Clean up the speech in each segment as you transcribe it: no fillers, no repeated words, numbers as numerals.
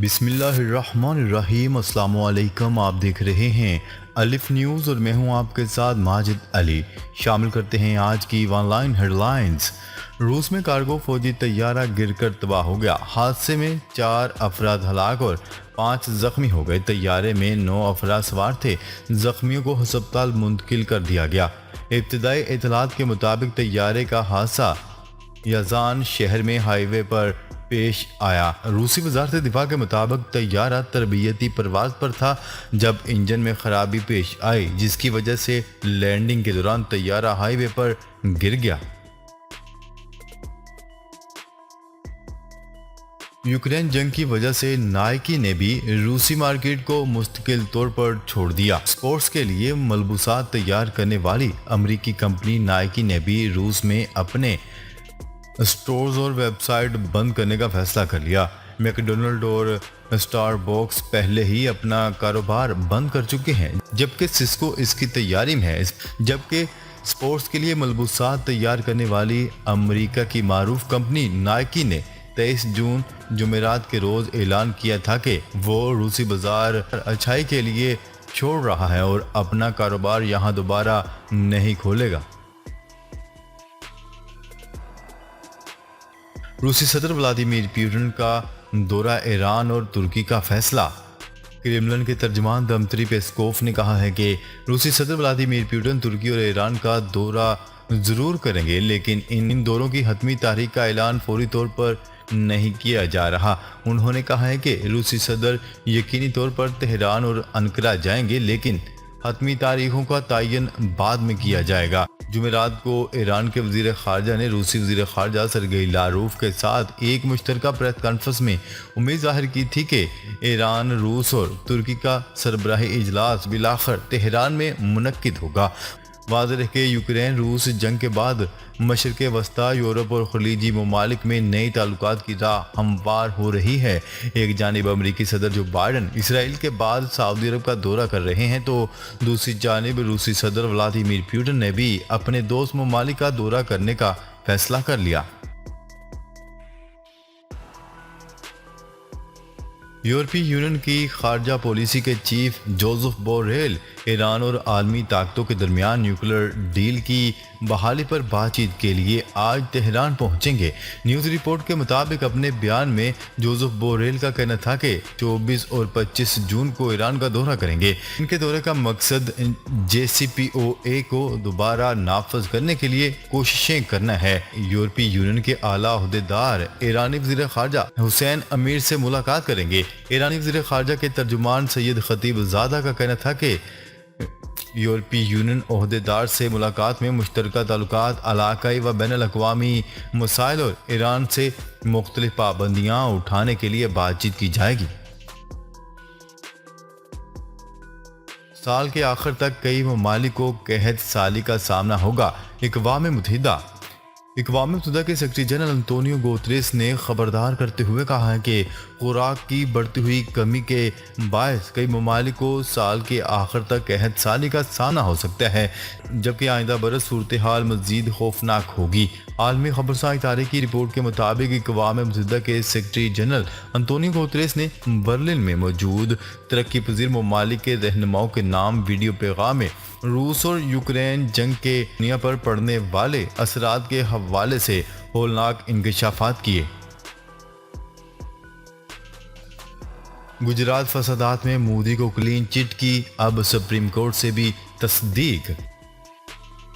बिस्मिल्लाहिर्रहमानिर्रहीम। अस्सलाम वालेकुम। आप देख रहे हैं अलिफ न्यूज़ और मैं हूं आपके साथ माजिद अली। शामिल करते हैं आज की ऑनलाइन हेडलाइंस। रूस में कार्गो फौजी तैयारा गिरकर तबाह हो गया। हादसे में 4 अफराद हलाक और 5 जख्मी हो गए। तैयारे में 9 अफराद सवार थे। जख्मियों को अस्पताल मुंतकिल कर दिया गया। इब्तदाई इतलात के मुताबिक तैयारे का हादसा यजान शहर में हाईवे पर पेश आया। रूसी वजारत दिफा के मुताबिक तैयारा तरबियती परवाज पर था जब इंजन में खराबी पेश आई, जिसकी वजह से लैंडिंग के दौरान तैयारा हाईवे पर गिर गया। यूक्रेन जंग की वजह से नाइकी ने भी रूसी मार्केट को मुस्तकिल तौर पर छोड़ दिया। स्पोर्ट्स के लिए मलबूसात तैयार करने वाली अमरीकी कंपनी नाइकी ने भी रूस में अपने स्टोर्स और वेबसाइट बंद करने का फैसला कर लिया। मैकडोनल्ड और स्टारबक्स पहले ही अपना कारोबार बंद कर चुके हैं, जबकि सिस्को इसकी तैयारी में है। जबकि स्पोर्ट्स के लिए मलबूसात तैयार करने वाली अमेरिका की मारूफ कंपनी नाइकी ने 23 जून जुमेरात के रोज ऐलान किया था कि वो रूसी बाजार अच्छाई के लिए छोड़ रहा है और अपना कारोबार यहां दोबारा नहीं खोलेगा। रूसी सदर व्लादिमीर पुतिन का दौरा ईरान और तुर्की का फैसला। क्रेमलिन के तर्जुमान दमित्री पेस्कोव ने कहा है कि रूसी सदर व्लादिमीर पुतिन तुर्की और ईरान का दौरा जरूर करेंगे, लेकिन इन दौरों की हतमी तारीख का ऐलान फौरी तौर पर नहीं किया जा रहा। उन्होंने कहा है कि रूसी सदर यकीनी तौर पर तेहरान और अंकारा जाएंगे, लेकिन हतमी तारीखों का तयन बाद में किया जाएगा। जुमेरात को ईरान के वजीर खारजा ने रूसी वजीर खारजा सरगेई लारोफ के साथ एक मुश्तरका प्रेस कॉन्फ्रेंस में उम्मीद जाहिर की थी कि ईरान, रूस और तुर्की का सरबराही इजलास बिलाखिर तेहरान में मुनक्किद होगा। वाज़ेह है कि यूक्रेन रूस जंग के बाद मशरक़ वस्ता, यूरोप और खलीजी ममालिक में नई ताल्लुकात की राह हमवार हो रही है। एक जानिब अमरीकी सदर जो बाइडन इसराइल के बाद सऊदी अरब का दौरा कर रहे हैं, तो दूसरी जानिब रूसी सदर व्लादिमीर पुतिन ने भी अपने दोस्त ममालिक का दौरा करने का फैसला कर लिया। यूरोपीय यूनियन की खारजा पॉलिसी के चीफ जोसेफ बोरेल ईरान और आलमी ताकतों के दरमियान न्यूक्लियर डील की बहाली पर बातचीत के लिए आज तेहरान पहुंचेंगे। न्यूज़ रिपोर्ट के मुताबिक अपने बयान में जोसेफ बोरेल का कहना था कि 24 और 25 जून को ईरान का दौरा करेंगे। इनके दौरे का मकसद JCPOA को दोबारा नाफज करने के लिए कोशिशें करना है। यूरोपीय यूनियन के आला ओहदेदार ईरानी वज़ीर खारजा हुसैन अमीर से मुलाकात करेंगे। ईरानी वज़ीर खारजा के तर्जुमान सैयद खतीबजादा का कहना था कि यूरोपीय यूनियन ओहदेदार से मुलाकात में मुश्तरका ताल्लुकात, इलाकाई व बैनुल-अक़वामी मसाइल और ईरान से मुख्तलिफ पाबंदियाँ उठाने के लिए बातचीत की जाएगी। साल के आखिर तक कई ममालिक को कहत साली का सामना होगा। अक़वाम मुत्तहिदा के सेक्रेटरी जनरल अंतोनियो गुतेरेस ने खबरदार करते हुए कहा है कि खुराक की बढ़ती हुई कमी के बायस कई ममालिक को साल के आखिर तक कहत साली का सामना हो सकता है, जबकि आइंदा बरस सूरत हाल मजीद खौफनाक होगी। आलमी खबरसां इदारे की रिपोर्ट के मुताबिक अक़वाम मुत्तहिदा के सेक्रेटरी जनरल अंतोनियो गुतेरेस ने बर्लिन में मौजूद तरक्की पजीर ममालिक के रहनुमाओं के नाम वीडियो पैगाम में रूस और यूक्रेन जंग के दुनिया पर पड़ने वाले असरात के हवाले से होलनाक इंकशाफात किए। गुजरात फसादात में मोदी को क्लीन चिट की अब सुप्रीम कोर्ट से भी तस्दीक।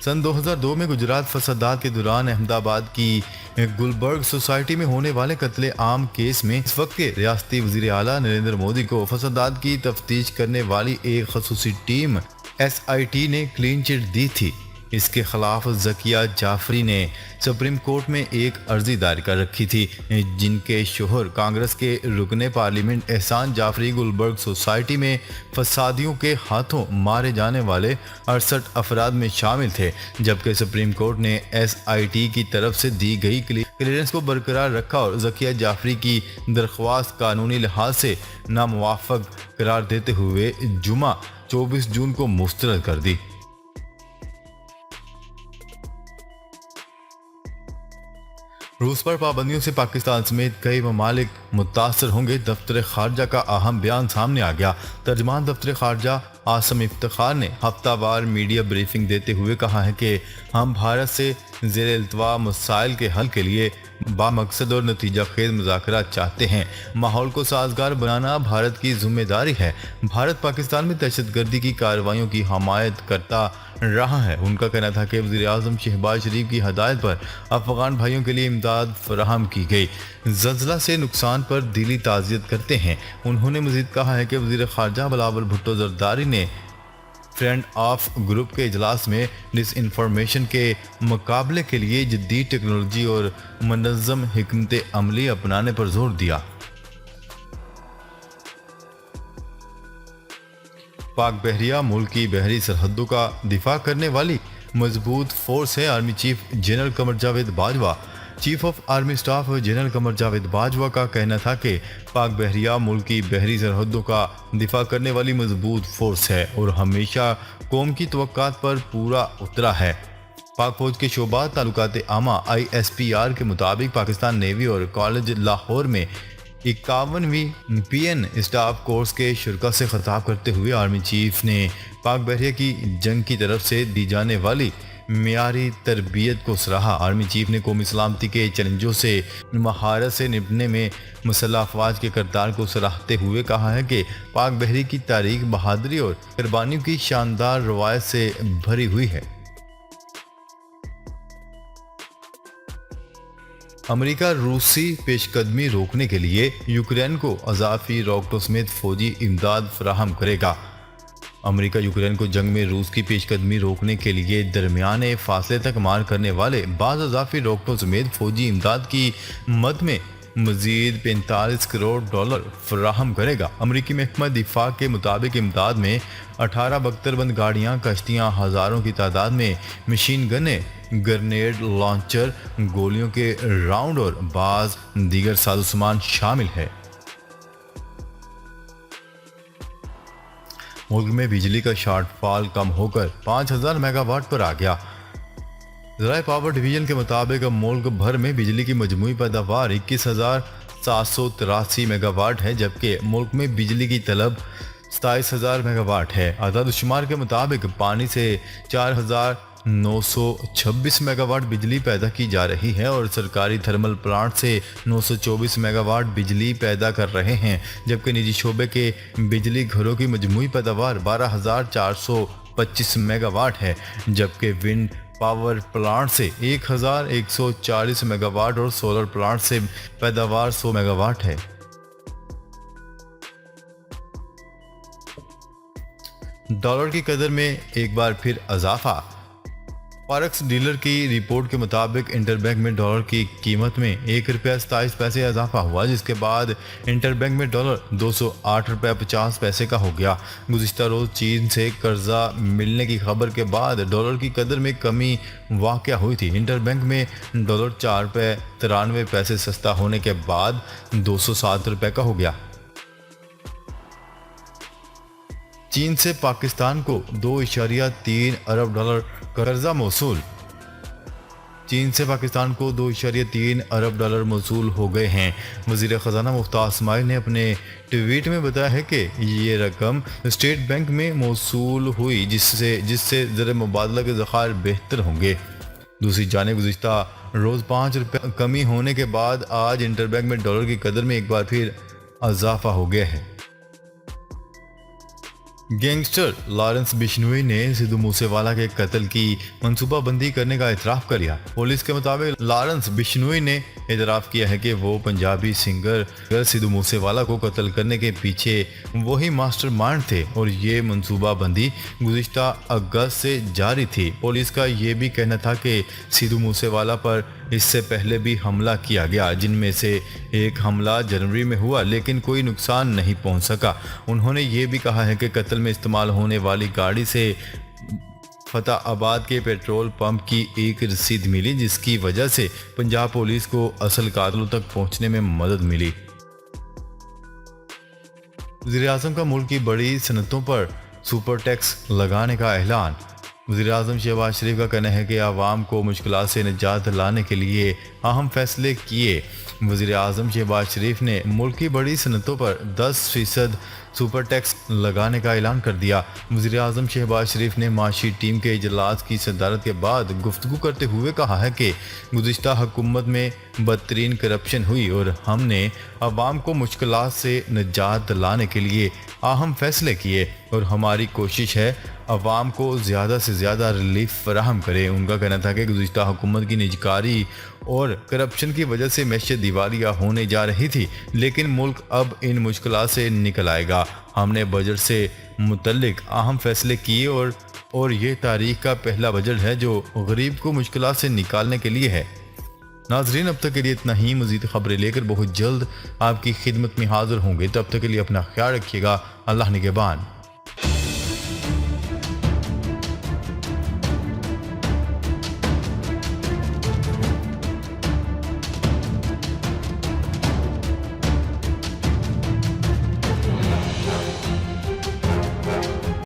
सन 2002 में गुजरात फसादात के दौरान अहमदाबाद की गुलबर्ग सोसाइटी में होने वाले कत्ले आम केस में इस वक्त के रियासती वजीर आला नरेंद्र मोदी को फसादात की तफ्तीश करने वाली एक खसूसी टीम SIT ने क्लीन चिट दी थी। इसके खिलाफ ज़किया जाफरी ने सुप्रीम कोर्ट में एक अर्जी दायर कर रखी थी, जिनके शोहर कांग्रेस के रुकने पार्लियामेंट एहसान जाफरी गुलबर्ग सोसाइटी में फसादियों के हाथों मारे जाने वाले 68 अफराद में शामिल थे। जबकि सुप्रीम कोर्ट ने SIT की तरफ से दी गई क्लियरेंस को बरकरार रखा और ज़किया जाफरी की दरख्वास्त कानूनी लिहाज से नामुवाफक करार देते हुए जुमा 24 जून को मुस्तरद कर दी। रूस पर पाबंदियों से पाकिस्तान समेत कई ममालिक मुतासर होंगे, दफ्तर खारजा का अहम बयान सामने आ गया। तर्जमान दफ्तर खारजा आसम इफ्तिखार ने हफ्तावार मीडिया ब्रीफिंग देते हुए कहा है कि हम भारत से ज़ेर इल्तवा मसाइल के हल के लिए बामकसद और नतीजा खेज मुज़ाकरात चाहते हैं। माहौल को साजगार बनाना भारत की जिम्मेदारी है। भारत पाकिस्तान में दहशतगर्दी की कार्रवाइयों की हमायत करता रहा है। उनका कहना था कि वज़ीर आज़म शहबाज शरीफ की हदायत पर अफगान भाइयों के लिए इमदाद फराहम की गई। ज़ल्ज़ला से नुकसान पर दिली ताज़ियत करते हैं। उन्होंने मज़ीद कहा है कि वज़ीर ख़ारजा बिलावल भुट्टो ज़रदारी ने फ्रेंड ऑफ ग्रुप के इजलास में डिसइंफॉर्मेशन के मुकाबले के लिए जदीद टेक्नोलॉजी और मनज़्ज़म हिकमत अमली अपनाने पर जोर दिया। पाक बहरिया मुल्क की बहरी सरहदों का दिफा करने वाली मजबूत फोर्स है। Army chief general Qamar Javed Bajwa, chief of army staff general Qamar Javed Bajwa का कहना था कि पाक बहरिया मुल्क की बहरी सरहदों का दिफा करने वाली मजबूत फोर्स है और हमेशा कौम की तवक्कात पर पूरा उतरा है। पाक फौज के शोबा ताल्लुकात आमा ISPR के मुताबिक पाकिस्तान नेवी और कॉलेज लाहौर में 51वीं PN स्टाफ कोर्स के शुरा से खिताब करते हुए आर्मी चीफ ने पाक बहरिया की जंग की तरफ से दी जाने वाली मियारी तरबियत को सराहा। आर्मी चीफ ने कौमी सलामती के चैलेंजों से महारत से निपटने में मुसल्लह अफवाज के किरदार को सराहते हुए कहा है कि पाक बहरी की तारीख बहादुरी और कुर्बानियों की शानदार रवायत से भरी हुई है। अमेरिका रूसी पेशकदमी रोकने के लिए यूक्रेन को अजाफी रॉकेटों समेत फौजी इमदाद फराहम करेगा। अमेरिका यूक्रेन को जंग में रूस की पेशकदमी रोकने के लिए दरमियाने फासले तक मार करने वाले बाज़ अजाफी रॉकेटों समेत फौजी इमदाद की मद में मजीद 45 करोड़ डॉलर फराहम करेगा। अमरीकी महकमा दिफा के मुताबिक इमदाद में 18 बख्तरबंद गाड़ियाँ, कश्तियाँ, हज़ारों की तादाद में मशीन गने, ग्रेनेड लॉन्चर, गोलियों के राउंड और बाज़ दीगर साजोसामान शामिल है। मुल्क में बिजली का शॉर्टफॉल कम होकर 5000 मेगावाट पर आ गया। ज़राए पावर डिवीजन के मुताबिक अब मुल्क भर में बिजली की मजमूई पैदावार 21,783 मेगावाट है, जबकि मुल्क में बिजली की तलब 27,000 मेगावाट है। आदाद-ओ-शुमार के मुताबिक पानी से 4,926 मेगावाट बिजली पैदा की जा रही है और सरकारी थर्मल प्लांट से 924 मेगावाट बिजली पैदा कर रहे हैं, जबकि निजी शोबे के बिजली घरों की मजमूई पैदावार 12,425 मेगावाट है, जबकि विंड पावर प्लांट से 1,140 मेगावाट और सोलर प्लांट से पैदावार 100 मेगावाट है। डॉलर की कदर में एक बार फिर इजाफा। फॉरेक्स डीलर की रिपोर्ट के मुताबिक इंटरबैंक में डॉलर की कीमत में ₹1.27 इजाफा हुआ, जिसके बाद इंटरबैंक में डॉलर ₹208.50 का हो गया। गुज़िश्ता रोज़ चीन से कर्जा मिलने की खबर के बाद डॉलर की कदर में कमी वाक़या हुई थी। इंटरबैंक में डॉलर ₹4.93 सस्ता होने के बाद ₹207 का हो गया। चीन से पाकिस्तान को $2.3 अरब कर्जा मौसूल। चीन से पाकिस्तान को $2.3 अरब मौसूल हो गए हैं। वज़ीर ख़ज़ाना मुफ्तार इस्माइल ने अपने ट्वीट में बताया है कि ये रकम स्टेट बैंक में मौसूल हुई, जिससे ज़र मुबादला के ज़खायर बेहतर होंगे। दूसरी जानिब गुज़िश्ता रोज़ ₹5 कमी होने के बाद आज इंटरबैंक में डॉलर की कदर में एक बार फिर इजाफा हो गया है। गैंगस्टर लॉरेंस बिश्नोई ने सिद्धू मूसेवाला के कत्ल की मंसूबाबंदी करने का इतराफ़ कर लिया। पुलिस के मुताबिक लॉरेंस बिश्नोई ने इतराफ़ किया है कि वो पंजाबी सिंगर सिद्धू मूसेवाला को कत्ल करने के पीछे वही मास्टरमाइंड थे और ये मंसूबाबंदी गुज़िश्ता अगस्त से जारी थी। पुलिस का ये भी कहना था कि सिद्धू मूसेवाला पर इससे पहले भी हमला किया गया, जिनमें से एक हमला जनवरी में हुआ लेकिन कोई नुकसान नहीं पहुंच सका। उन्होंने ये भी कहा है कि कत्ल में इस्तेमाल होने वाली गाड़ी से फतेहाबाद के पेट्रोल पंप की एक रसीद मिली, जिसकी वजह से पंजाब पुलिस को असल कातिलों तक पहुंचने में मदद मिली। वज़ीर आज़म का मुल्क की बड़ी सनतों पर सुपर टैक्स लगाने का ऐलान। वज़ीर-ए-आज़म शहबाज शरीफ का कहना है कि आवाम को मुश्किलात से निजात लाने के लिए अहम फैसले किए। वज़ीर-ए-आज़म शहबाज शरीफ ने मुल्क की बड़ी सनतों पर 10% सुपर टैक्स लगाने का ऐलान कर दिया। वज़ीर-ए-आज़म शहबाज शरीफ ने माशी टीम के इजलास की सदारत के बाद गुफ्तगू करते हुए कहा है कि गुज़िश्ता हुकूमत में बदतरीन करप्शन हुई और हमने आवाम को मुश्किलात से निजात लाने के लिए अहम फैसले किए और हमारी कोशिश है अवाम को ज़्यादा से ज़्यादा रिलीफ फराहम करें। उनका कहना था कि गुज़िश्ता हुकूमत की निजकारी और करप्शन की वजह से मैशत दिवालिया होने जा रही थी, लेकिन मुल्क अब इन मुश्किलात से निकल आएगा। हमने बजट से मुतल्लिक अहम फैसले किए और ये तारीख का पहला बजट है जो गरीब को मुश्किलात से निकालने के लिए है। नाजरीन, अब तक के लिए इतना ही। मज़ीद खबरें लेकर बहुत जल्द आपकी खिदमत में हाजिर होंगे। तब तक के लिए अपना ख्याल रखिएगा। अल्लाह निगहबान।